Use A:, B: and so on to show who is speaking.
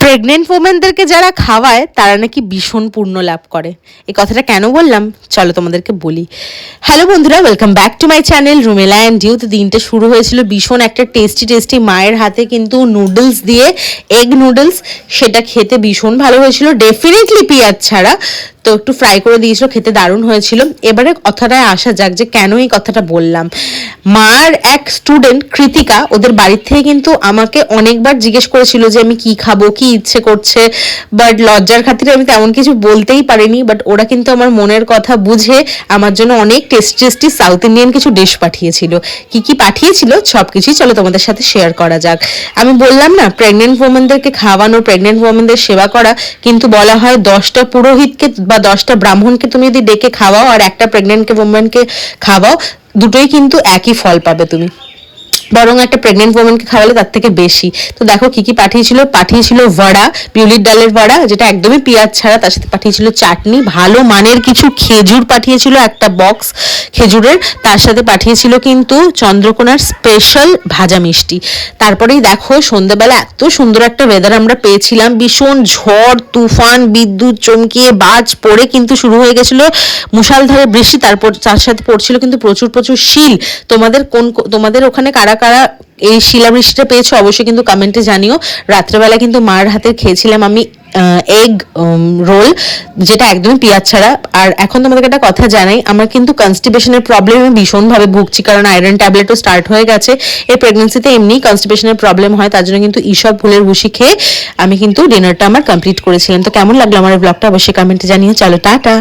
A: Pregnant ওমেনদেরকে যারা খাওয়ায় তারা নাকি ভীষণ পূর্ণ লাভ করে। এই কথাটা কেন বললাম চলো তোমাদেরকে বলি। হ্যালো বন্ধুরা, welcome back to my channel Rumela and you. তো দিনটা শুরু হয়েছিল ভীষণ একটা টেস্টি মায়ের হাতে কিন্তু নুডলস দিয়ে, এগ নুডলস। সেটা খেতে ভীষণ ভালো হয়েছিল, ডেফিনেটলি পেঁয়াজ ছাড়া। তো একটু ফ্রাই করে দিয়েছিল, খেতে দারুণ হয়েছিল। এবারে কথাটায় আসা যাক যে কেন এই কথাটা বললাম। মার এক স্টুডেন্ট কৃতিকা ওদের বাড়ির থেকে কিন্তু আমাকে অনেকবার জিজ্ঞেস করেছিল যে আমি কি খাবো, কি ইচ্ছে করছে, বাট লজ্জার খাতিরে আমি তেমন কিছু বলতেই পারিনি। বাট ওরা কিন্তু আমার মনের কথা বুঝে আমার জন্য অনেক টেস্টি সাউথ ইন্ডিয়ান কিছু ডিশ পাঠিয়েছিল। কি পাঠিয়েছিল সবকিছুই চলো তোমাদের সাথে শেয়ার করা যাক। আমি বললাম না, প্রেগনেন্ট ওমেনদেরকে খাওয়ানো, প্রেগনেন্ট ওমেনদের সেবা করা, কিন্তু বলা হয় 10টা পুরোহিতকে বা 10টা ব্রাহ্মণকে তুমি যদি ডেকে খাওয়াও আর একটা প্রেগনেন্ট ওমেনকে খাওয়াও, দুটোই কিন্তু একই ফল পাবে তুমি, বরং একটা প্রেগনেন্ট ওমেনকে খাওয়ালে তার থেকে বেশি। তো দেখো কি পাঠিয়েছিল বড়া, বিউলির ডালের বড়া, যেটা একদমই পেঁয়াজ ছাড়া। তার সাথে পাঠিয়েছিল চাটনি, ভালো মানের কিছু খেজুর পাঠিয়েছিল একটা বক্স খেজুরের। তার সাথে পাঠিয়েছিল কিন্তু চন্দ্রকোনার স্পেশাল ভাজা মিষ্টি। তারপরেই দেখো সন্ধ্যেবেলা এত সুন্দর একটা ওয়েদার আমরা পেয়েছিলাম, ভীষণ ঝড় তুফান, বিদ্যুৎ চমকিয়ে বাজ পড়ে কিন্তু শুরু হয়ে গেছিল মুষলধারে বৃষ্টি। তারপর তার সাথে পড়ছিল কিন্তু প্রচুর শিল। তোমাদের ওখানে কারা কারা এই শিলাবৃষ্টিটা পেয়েছো অবশ্যই কিন্তু কমেন্টে জানিও। রাত্রেবেলা কিন্তু মার হাতে খেয়েছিলাম আমি এগ রোল, যেটা একদমই পেঁয়াজ ছাড়া। আর এখন তোমাদেরকে একটা কথা জানাই, আমার কিন্তু কনস্টিপেশনের প্রবলেমে ভীষণভাবে ভুগছি, কারণ আয়রন ট্যাবলেটও স্টার্ট হয়ে গেছে। এই প্রেগনেন্সিতে এমনি কনস্টিপেশনের প্রবলেম হয়, তার জন্য কিন্তু ঈসব ফুলের ভুসি খেয়ে আমি কিন্তু ডিনারটা আমার কমপ্লিট করেছিলাম। তো কেমন লাগলো আমার এই ব্লগটা অবশ্যই কমেন্টে জানিও। চলো টাটা।